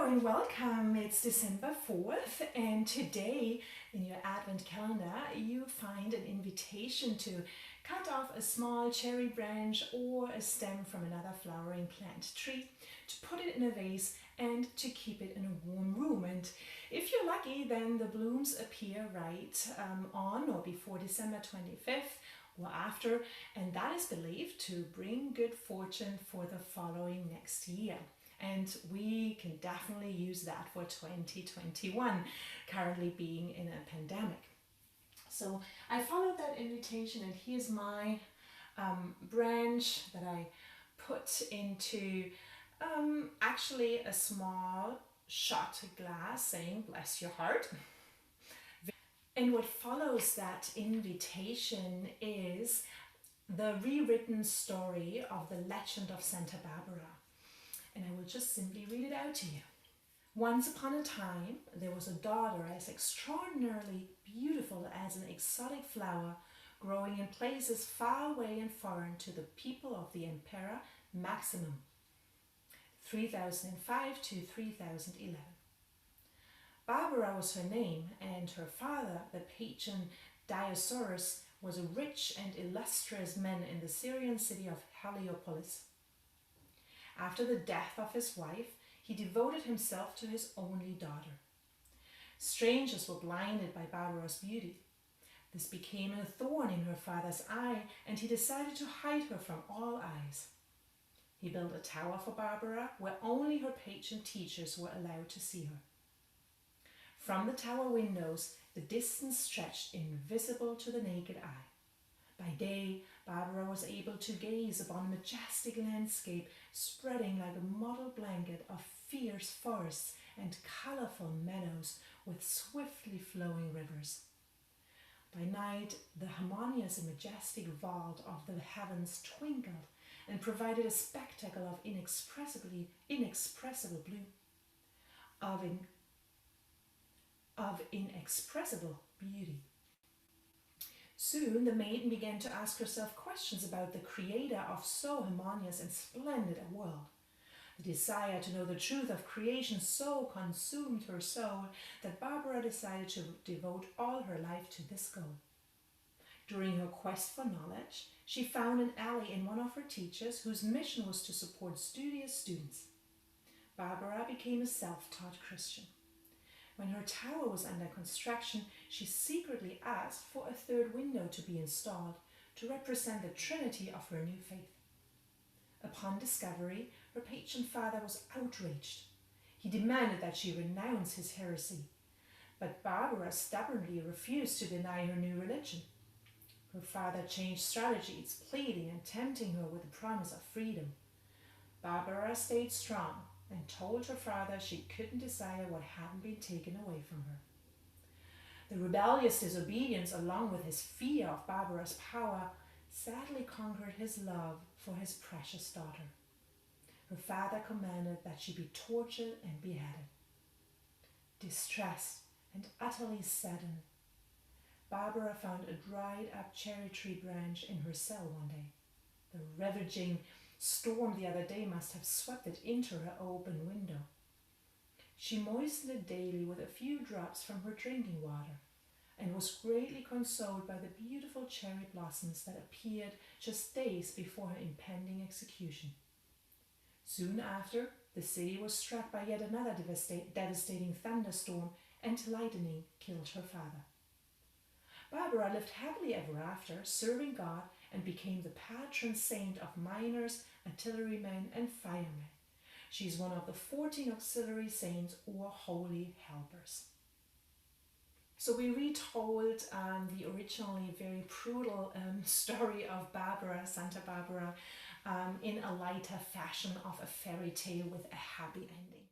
Hello and welcome. It's December 4th, and today in your Advent calendar you find an invitation to cut off a small cherry branch or a stem from another flowering plant tree, to put it in a vase and to keep it in a warm room. And if you're lucky, then the blooms appear right on or before December 25th or after, and that is believed to bring good fortune for the following next year. And we can definitely use that for 2021, currently being in a pandemic. So I followed that invitation, and here's my branch that I put into actually a small shot glass saying, "Bless your heart." And what follows that invitation is the rewritten story of the legend of Santa Barbara. And I will just simply read it out to you. Once upon a time, there was a daughter as extraordinarily beautiful as an exotic flower growing in places far away and foreign to the people of the Emperor Maximum, 3005 to 3011. Barbara was her name, and her father, the patron Saint, was a rich and illustrious man in the Syrian city of Heliopolis. After the death of his wife, he devoted himself to his only daughter. Strangers were blinded by Barbara's beauty. This became a thorn in her father's eye, and he decided to hide her from all eyes. He built a tower for Barbara where only her patron teachers were allowed to see her. From the tower windows, the distance stretched invisible to the naked eye. By day, Barbara was able to gaze upon a majestic landscape spreading like a mottled blanket of fierce forests and colorful meadows with swiftly flowing rivers. By night, the harmonious and majestic vault of the heavens twinkled and provided a spectacle of inexpressible blue, of inexpressible beauty. Soon the maiden began to ask herself questions about the creator of so harmonious and splendid a world. The desire to know the truth of creation so consumed her soul that Barbara decided to devote all her life to this goal. During her quest for knowledge, she found an ally in one of her teachers whose mission was to support studious students. Barbara became a self-taught Christian. When her tower was under construction, she secretly asked for a third window to be installed to represent the Trinity of her new faith. Upon discovery, her patron father was outraged. He demanded that she renounce his heresy, but Barbara stubbornly refused to deny her new religion. Her father changed strategies, pleading and tempting her with the promise of freedom. Barbara stayed strong and told her father she couldn't desire what hadn't been taken away from her. The rebellious disobedience, along with his fear of Barbara's power, sadly conquered his love for his precious daughter. Her father commanded that she be tortured and beheaded. Distressed and utterly saddened, Barbara found a dried-up cherry tree branch in her cell one day. The ravaging storm the other day must have swept it into her open window. She moistened it daily with a few drops from her drinking water, and was greatly consoled by the beautiful cherry blossoms that appeared just days before her impending execution. Soon after, the city was struck by yet another devastating thunderstorm, and lightning killed her father. Barbara lived happily ever after, serving God, and became the patron saint of miners, artillerymen, and firemen. She is one of the 14 auxiliary saints or holy helpers. So we retold the originally very brutal story of Barbara, Santa Barbara, in a lighter fashion of a fairy tale with a happy ending.